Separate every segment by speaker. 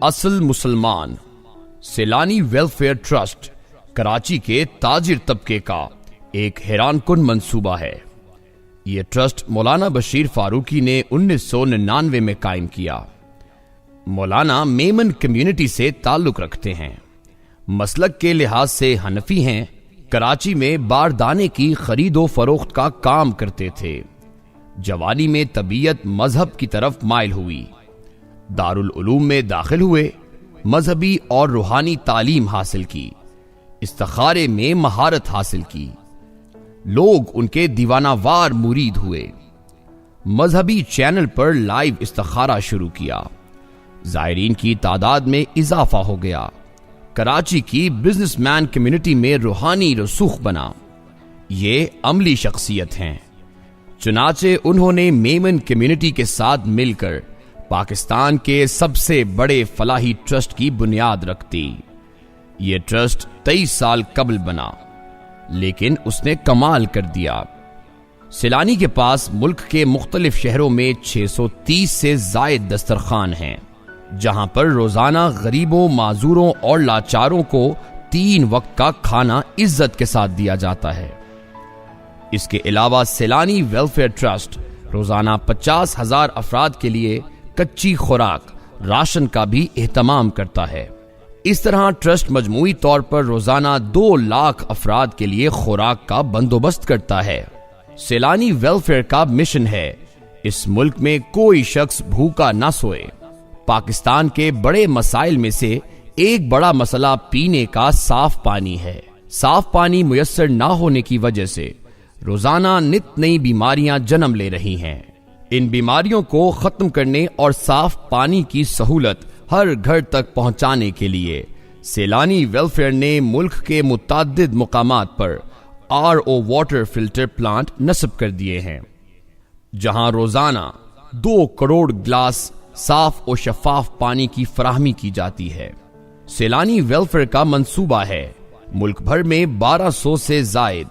Speaker 1: اصل مسلمان Saylani welfare trust Karachi کے تاجر طبقے کا ایک حیران کن منصوبہ ہے۔ یہ ٹرسٹ مولانا بشیر فاروقی نے 1999 میں قائم کیا۔ مولانا میمن کمیونٹی سے تعلق رکھتے ہیں، مسلک کے لحاظ سے حنفی ہیں، کراچی میں باردانے کی خرید و فروخت کا کام کرتے تھے۔ جوانی میں طبیعت مذہب کی طرف مائل ہوئی، دارالعلوم میں داخل ہوئے، مذہبی اور روحانی تعلیم حاصل کی، استخارے میں مہارت حاصل کی، لوگ ان کے دیوانہ وار مرید ہوئے۔ مذہبی چینل پر لائیو استخارہ شروع کیا، زائرین کی تعداد میں اضافہ ہو گیا، کراچی کی بزنس مین کمیونٹی میں روحانی رسوخ بنا۔ یہ عملی شخصیت ہیں، چنانچہ انہوں نے میمن کمیونٹی کے ساتھ مل کر پاکستان کے سب سے بڑے فلاحی ٹرسٹ کی بنیاد رکھ دی۔ یہ ٹرسٹ 23 سال قبل بنا، لیکن اس نے کمال کر دیا۔ سیلانی کے پاس ملک کے مختلف شہروں میں 630 سے زائد دسترخوان ہیں، جہاں پر روزانہ غریبوں، معذوروں اور لاچاروں کو 3 وقت کا کھانا عزت کے ساتھ دیا جاتا ہے۔ اس کے علاوہ سیلانی ویلفیئر ٹرسٹ روزانہ 50,000 افراد کے لیے کچی خوراک، راشن کا بھی اہتمام کرتا ہے۔ اس طرح ٹرسٹ مجموعی طور پر روزانہ 2 لاکھ افراد کے لیے خوراک کا بندوبست کرتا ہے۔ سیلانی ویلفیئر کا مشن ہے اس ملک میں کوئی شخص بھوکا نہ سوئے۔ پاکستان کے بڑے مسائل میں سے ایک بڑا مسئلہ پینے کا صاف پانی ہے۔ صاف پانی میسر نہ ہونے کی وجہ سے روزانہ نت نئی بیماریاں جنم لے رہی ہیں۔ ان بیماریوں کو ختم کرنے اور صاف پانی کی سہولت ہر گھر تک پہنچانے کے لیے سیلانی ویلفیئر نے ملک کے متعدد مقامات پر RO واٹر فلٹر پلانٹ نصب کر دیے ہیں، جہاں روزانہ 2 کروڑ گلاس صاف و شفاف پانی کی فراہمی کی جاتی ہے۔ سیلانی ویلفیئر کا منصوبہ ہے ملک بھر میں 1200 سے زائد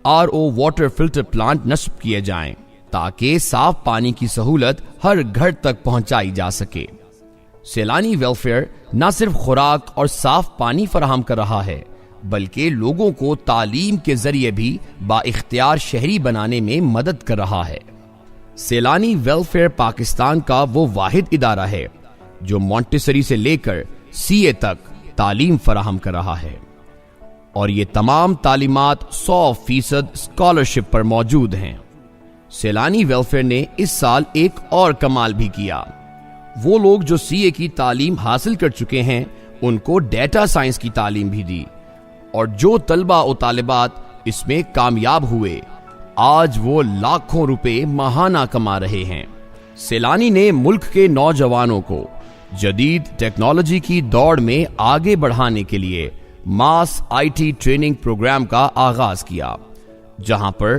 Speaker 1: RO واٹر فلٹر پلانٹ نصب کیے جائیں تاکہ صاف پانی کی سہولت ہر گھر تک پہنچائی جا سکے۔ سیلانی ویلفیئر نہ صرف خوراک اور صاف پانی فراہم کر رہا ہے، بلکہ لوگوں کو تعلیم کے ذریعے بھی بااختیار شہری بنانے میں مدد کر رہا ہے۔ سیلانی ویلفیئر پاکستان کا وہ واحد ادارہ ہے جو مونٹیسری سے لے کر CA تک تعلیم فراہم کر رہا ہے، اور یہ تمام تعلیمات 100% اسکالرشپ پر موجود ہیں۔ سیلانی ویلفیئر نے اس سال ایک اور کمال بھی کیا۔ وہ لوگ جو CA کی تعلیم حاصل کر چکے ہیں ان کو ڈیٹا سائنس کی تعلیم بھی دی، اور جو طلبہ و طالبات اس میں کامیاب ہوئے آج وہ لاکھوں روپے ماہانہ کما رہے ہیں۔ سیلانی نے ملک کے نوجوانوں کو جدید ٹیکنالوجی کی دوڑ میں آگے بڑھانے کے لیے ماس IT ٹریننگ پروگرام کا آغاز کیا، جہاں پر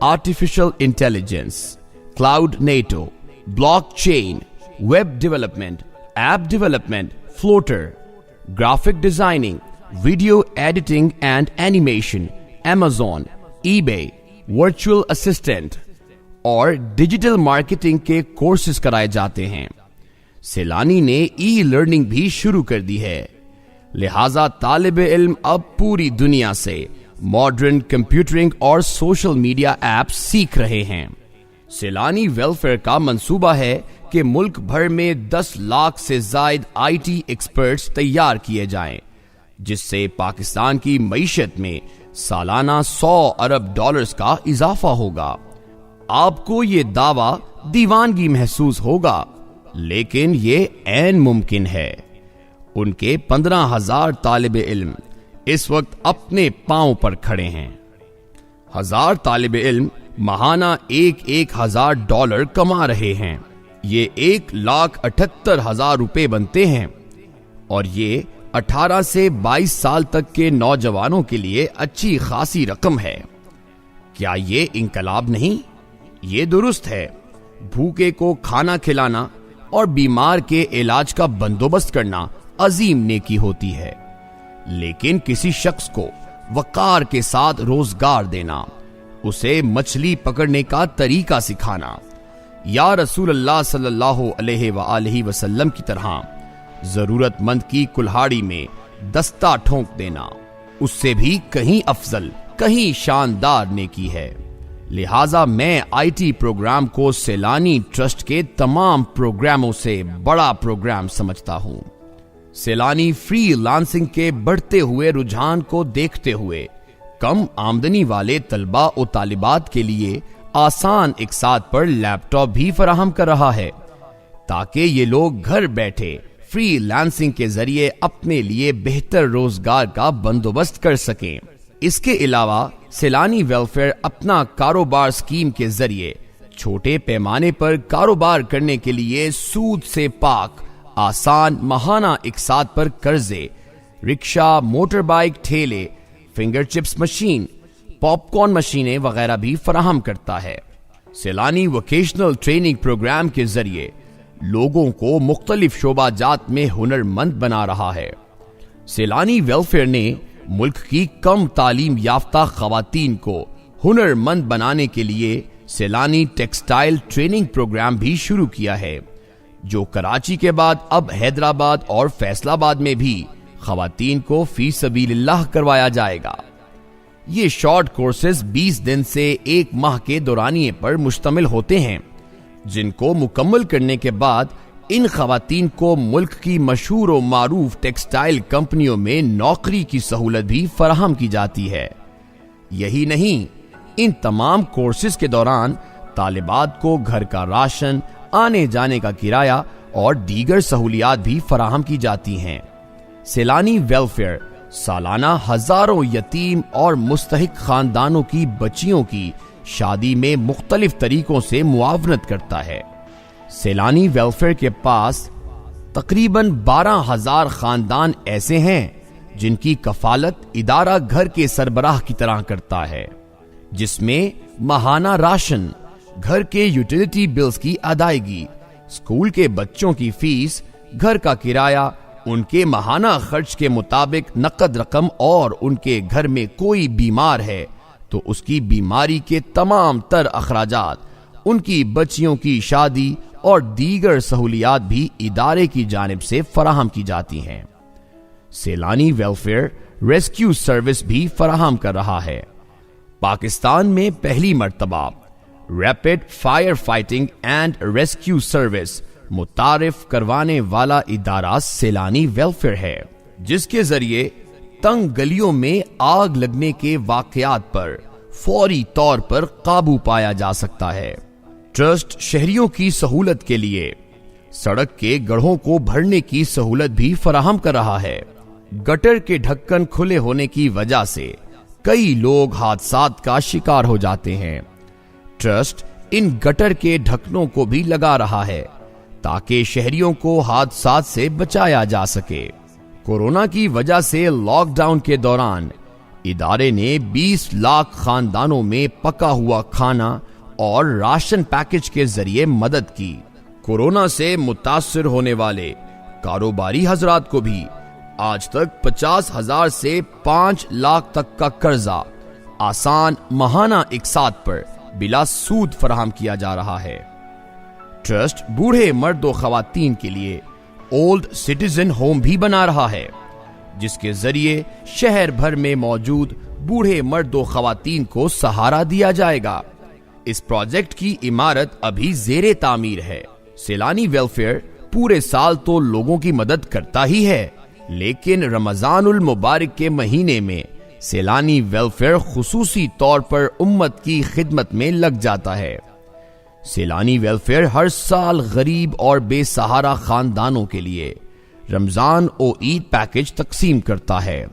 Speaker 1: artificial intelligence, cloud native, blockchain, web development, app development, Flutter, graphic designing, video editing and animation, Amazon، eBay، virtual assistant اور ڈیجیٹل مارکیٹنگ کے کورسز کرائے جاتے ہیں۔ سیلانی نے لرننگ بھی شروع کر دی ہے، لہذا طالب علم اب پوری دنیا سے ماڈرن کمپیوٹرنگ اور سوشل میڈیا ایپس سیکھ رہے ہیں۔ سیلانی ویلفیئر کا منصوبہ ہے کہ ملک بھر میں 10 لاکھ سے زائد IT ایکسپرٹس تیار کیے جائیں، جس سے پاکستان کی معیشت میں سالانہ $100 ارب کا اضافہ ہوگا۔ آپ کو یہ دعویٰ دیوانگی محسوس ہوگا، لیکن یہ عین ممکن ہے۔ ان کے 15,000 طالب علم اس وقت اپنے پاؤں پر کھڑے ہیں۔ 1000 طالب علم ماہانہ $1,000 کما رہے ہیں۔ یہ 1,78,000 روپے بنتے ہیں، اور یہ 18 سے 22 سال تک کے نوجوانوں کے لیے اچھی خاصی رقم ہے۔ کیا یہ انقلاب نہیں؟ یہ درست ہے۔ بھوکے کو کھانا کھلانا اور بیمار کے علاج کا بندوبست کرنا عظیم نیکی ہوتی ہے، لیکن کسی شخص کو وقار کے ساتھ روزگار دینا، اسے مچھلی پکڑنے کا طریقہ سکھانا، یا رسول اللہ صلی اللہ علیہ وآلہ وسلم کی طرح ضرورت مند کی کلہاڑی میں دستہ ٹھونک دینا اس سے بھی کہیں افضل، کہیں شاندار نیکی ہے۔ لہٰذا میں آئی ٹی پروگرام کو سیلانی ٹرسٹ کے تمام پروگراموں سے بڑا پروگرام سمجھتا ہوں۔ سیلانی فری لانسنگ کے بڑھتے ہوئے رجحان کو دیکھتے ہوئے کم آمدنی والے طلباء و طالبات کے لیے آسان اقساط پر لیپ ٹاپ بھی فراہم کر رہا ہے تاکہ یہ لوگ گھر بیٹھے فری لانسنگ کے ذریعے اپنے لیے بہتر روزگار کا بندوبست کر سکیں۔ اس کے علاوہ سیلانی ویلفیئر اپنا کاروبار اسکیم کے ذریعے چھوٹے پیمانے پر کاروبار کرنے کے لیے سود سے پاک آسان ماہانہ اقساط پر قرضے، رکشا، موٹر بائک، ٹھیلے، finger chips machine, popcorn مشینیں وغیرہ بھی فراہم کرتا ہے۔ سیلانی ووکیشنل ٹریننگ پروگرام کے ذریعے لوگوں کو مختلف شعبہ جات میں ہنر مند بنا رہا ہے۔ سیلانی ویلفیئر نے ملک کی کم تعلیم یافتہ خواتین کو ہنر مند بنانے کے لیے سیلانی ٹیکسٹائل ٹریننگ پروگرام بھی شروع کیا ہے، جو کراچی کے بعد اب حیدرآباد اور فیصل آباد میں بھی خواتین کو فی سبیل اللہ کروایا جائے گا۔ یہ شارٹ کورسز 20 دن سے 1 ماہ کے دورانیے پر مشتمل ہوتے ہیں، جن کو مکمل کرنے کے بعد ان خواتین کو ملک کی مشہور و معروف ٹیکسٹائل کمپنیوں میں نوکری کی سہولت بھی فراہم کی جاتی ہے۔ یہی نہیں، ان تمام کورسز کے دوران طالبات کو گھر کا راشن، آنے جانے کا کرایہ اور دیگر سہولیات بھی فراہم کی جاتی ہیں۔ سیلانی ویلفیئر سالانہ ہزاروں یتیم اور مستحق خاندانوں کی بچیوں کی شادی میں مختلف طریقوں سے معاونت کرتا ہے۔ سیلانی ویلفیئر کے پاس تقریباً 12,000 خاندان ایسے ہیں جن کی کفالت ادارہ گھر کے سربراہ کی طرح کرتا ہے، جس میں ماہانہ راشن، گھر کے یوٹیلیٹی بلز کی ادائیگی، اسکول کے بچوں کی فیس، گھر کا کرایہ، ان کے ماہانہ خرچ کے مطابق نقد رقم، اور ان کے گھر میں کوئی بیمار ہے تو اس کی بیماری کے تمام تر اخراجات، ان کی بچیوں کی شادی اور دیگر سہولیات بھی ادارے کی جانب سے فراہم کی جاتی ہیں۔ سیلانی ویلفیئر ریسکیو سروس بھی فراہم کر رہا ہے۔ پاکستان میں پہلی مرتبہ rapid fire fighting and rescue service متعارف کروانے والا ادارہ سیلانی ویلفیئر ہے، جس کے ذریعے تنگ گلیوں میں آگ لگنے کے واقعات پر فوری طور پر قابو پایا جا سکتا ہے۔ ٹرسٹ شہریوں کی سہولت کے لیے سڑک کے گڑھوں کو بھرنے کی سہولت بھی فراہم کر رہا ہے۔ گٹر کے ڈھکن کھلے ہونے کی وجہ سے کئی لوگ حادثات کا شکار ہو جاتے ہیں۔ ٹرسٹ ان گٹر کے ڈھکنوں کو بھی لگا رہا ہے تاکہ شہریوں کو حادثات سے بچایا جا سکے۔ کورونا کی وجہ سے لاک ڈاؤن کے دوران ادارے نے 20 لاکھ خاندانوں میں پکا ہوا کھانا اور راشن پیکج کے ذریعے مدد کی۔ کورونا سے متاثر ہونے والے کاروباری حضرات کو بھی آج تک 50,000 سے 5 لاکھ تک کا قرضہ آسان ماہانہ اقساط پر بلا سود فراہم کیا جا رہا ہے۔ ٹرسٹ بوڑھے مرد و خواتین کے لیے اولڈ سٹیزن ہوم بھی بنا رہا ہے، جس کے ذریعے شہر بھر میں موجود بوڑھے مرد و خواتین کو سہارا دیا جائے گا۔ اس پروجیکٹ کی عمارت ابھی زیر تعمیر ہے۔ سیلانی ویلفیئر پورے سال تو لوگوں کی مدد کرتا ہی ہے، لیکن رمضان المبارک کے مہینے میں سیلانی ویلفیئر خصوصی طور پر امت کی خدمت میں لگ جاتا ہے۔ سیلانی ویلفیئر ہر سال غریب اور بے سہارا خاندانوں کے لیے رمضان و عید پیکج تقسیم کرتا ہے،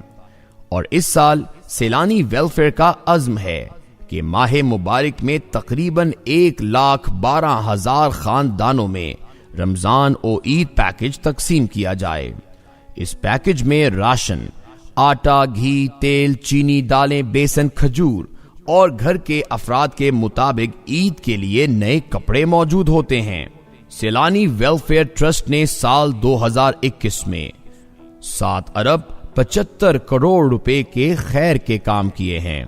Speaker 1: اور اس سال سیلانی ویلفیئر کا عزم ہے کہ ماہ مبارک میں تقریباً 1,12,000 خاندانوں میں رمضان و عید پیکج تقسیم کیا جائے۔ اس پیکج میں راشن، آٹا، گھی، تیل، چینی، دالیں، بیسن، کھجور اور گھر کے افراد کے مطابق عید کے لیے نئے کپڑے موجود ہوتے ہیں۔ سیلانی ویلفیئر ٹرسٹ نے سال 2021 میں 7 ارب 75 کروڑ روپے کے خیر کے کام کیے ہیں۔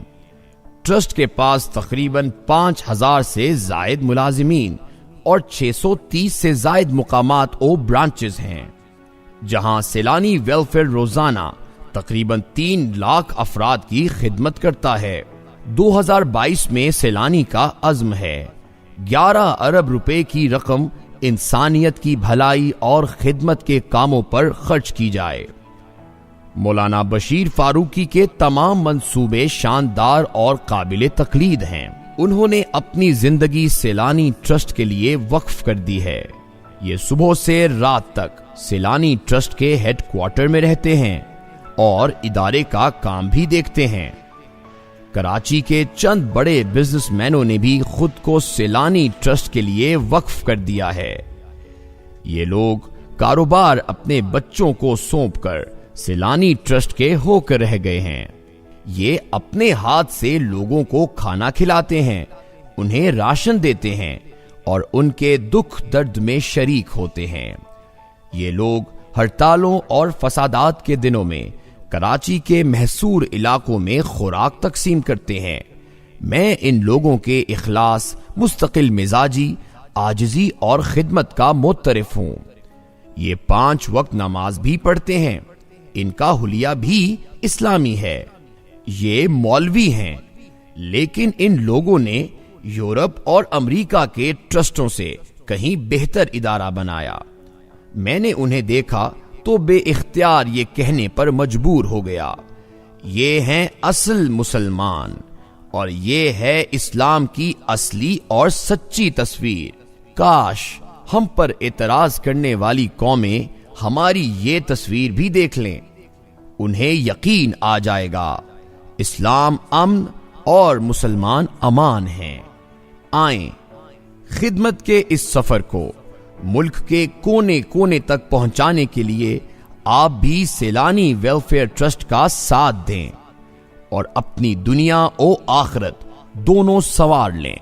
Speaker 1: ٹرسٹ کے پاس تقریباً 5,000 سے زائد ملازمین اور 630 سے زائد مقامات و برانچز ہیں۔ جہاں سیلانی ویلفیئر روزانہ تقریباً 3 لاکھ افراد کی خدمت کرتا ہے۔ 2022 میں سیلانی کا عزم ہے 11 ارب روپے کی رقم انسانیت کی بھلائی اور خدمت کے کاموں پر خرچ کی جائے۔ مولانا بشیر فاروقی کے تمام منصوبے شاندار اور قابل تقلید ہیں۔ انہوں نے اپنی زندگی سیلانی ٹرسٹ کے لیے وقف کر دی ہے۔ یہ صبح سے رات تک سیلانی ٹرسٹ کے ہیڈ کوارٹر میں رہتے ہیں اور ادارے کا کام بھی دیکھتے ہیں۔ کراچی کے چند بڑے بزنس مینوں نے بھی خود کو سیلانی ٹرسٹ کے لیے وقف کر دیا ہے۔ یہ لوگ کاروبار اپنے بچوں کو سونپ کر سیلانی ٹرسٹ کے ہو کر رہ گئے ہیں۔ یہ اپنے ہاتھ سے لوگوں کو کھانا کھلاتے ہیں، انہیں راشن دیتے ہیں اور ان کے دکھ درد میں شریک ہوتے ہیں۔ یہ لوگ ہڑتالوں اور فسادات کے دنوں میں کراچی کے محصور علاقوں میں خوراک تقسیم کرتے ہیں۔ میں ان لوگوں کے اخلاص، مستقل مزاجی، عاجزی اور خدمت کا معترف ہوں۔ یہ 5 وقت نماز بھی پڑھتے ہیں، ان کا حلیہ بھی اسلامی ہے۔ یہ مولوی ہیں، لیکن ان لوگوں نے یورپ اور امریکہ کے ٹرسٹوں سے کہیں بہتر ادارہ بنایا۔ میں نے انہیں دیکھا تو بے اختیار یہ کہنے پر مجبور ہو گیا، یہ ہیں اصل مسلمان اور یہ ہے اسلام کی اصلی اور سچی تصویر۔ کاش ہم پر اعتراض کرنے والی قومیں ہماری یہ تصویر بھی دیکھ لیں، انہیں یقین آ جائے گا اسلام امن اور مسلمان امان ہیں۔ آئیں خدمت کے اس سفر کو ملک کے کونے کونے تک پہنچانے کے لیے آپ بھی سیلانی ویلفیئر ٹرسٹ کا ساتھ دیں اور اپنی دنیا و آخرت دونوں سنوار لیں۔